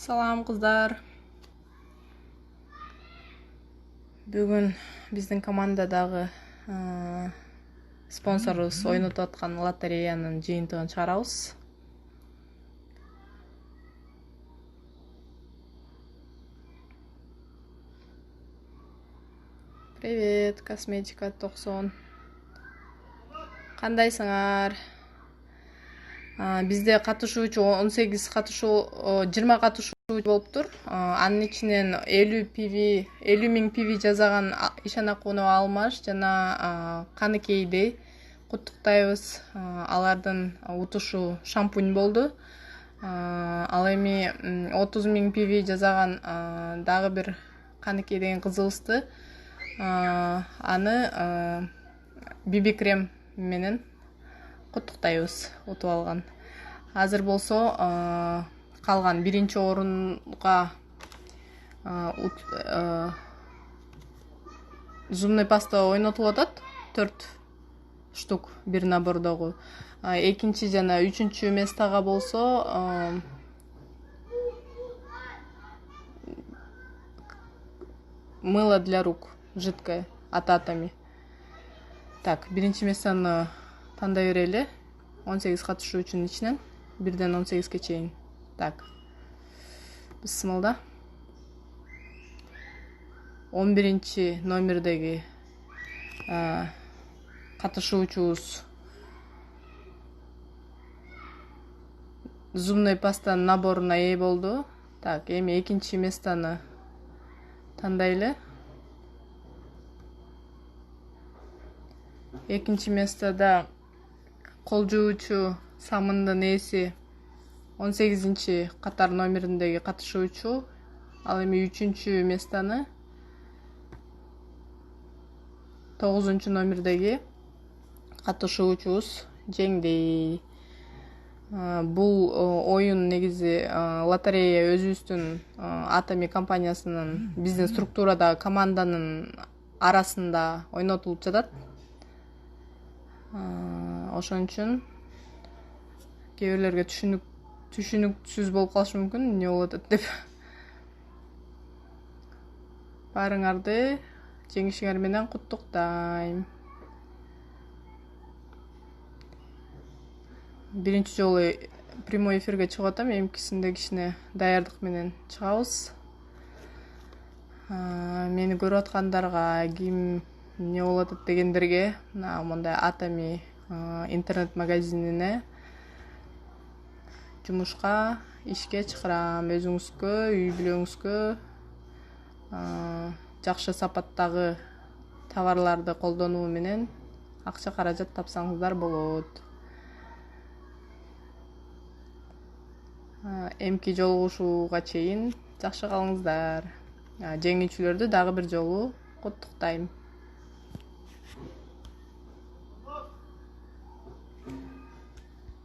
Салам кыздар. Бүгүн биздин командадагы спонсорубуз ойнотуп аткан лотереянын жыйынтыгын чыгарабыз. Привет, косметика 90. Кандайсыңар? Бизде катышуучу 18 катышуу 20 катышуучу болуптур. Анын ичинен 50 миң пиви жазаган Ишан Акунова Алмаш жана Каныкейди куттуктайбыз. Алардын утушу шампунь болду. Ал эми 30 миң пиви жазаган дагы бир Каныкей деген кызыбызды аны биби крем менен куттуктайбыз утуп алган. Азыр болсо калган биринчи орунга зубной паста ойнотулуп атат. 4 штук бир набордогу. Экинчи жана үчүнчү местага болсо мыло для рук жидкое от Атоми. Так, биринчи местаны тандай берели. 18 катышуучунун ичинен 1ден 18ге чейин. Так. Бисмилла. 11 номердеги катышуучубуз зубной паста наборуна ээ болду. Так, эми экинчи местаны тандайлы. Экинчи местада кол жуучу самындын ээси 18 катар номериндеги катышуучу. Ал эми 3 местаны 9 номердеги катышуучубуз жеңди. Бул оюн негизи лотерея өзүбүздүн Атоми компаниясынын биздин структурадагы команданын арасында ойнотулуп жатат. Ошон үчүн кээ бирлерге түшүнүксүз болуп калышы мүмкүн, эмне болуп атат деп. Баарыңарды жеңишиңер менен куттуктайм. Биринчи жолу прямой эфирге чыгып атам, эмкисинде кичине даярдык менен чыгабыз. Мени көрүп аткандарга, ким эмне болуп атат дегендерге мондай Атоми интернет-магазинине жумушка, ишке чакырам. Өзүңүзгө, үй бүлөңүзгө жакшы сапаттагы товарларды колдонуу менен акча каражат тапсаңыздар болот. Эмки жолугушууга чейин жакшы калыңыздар. Жеңүүчүлөрдү дагы бир жолу куттуктайм.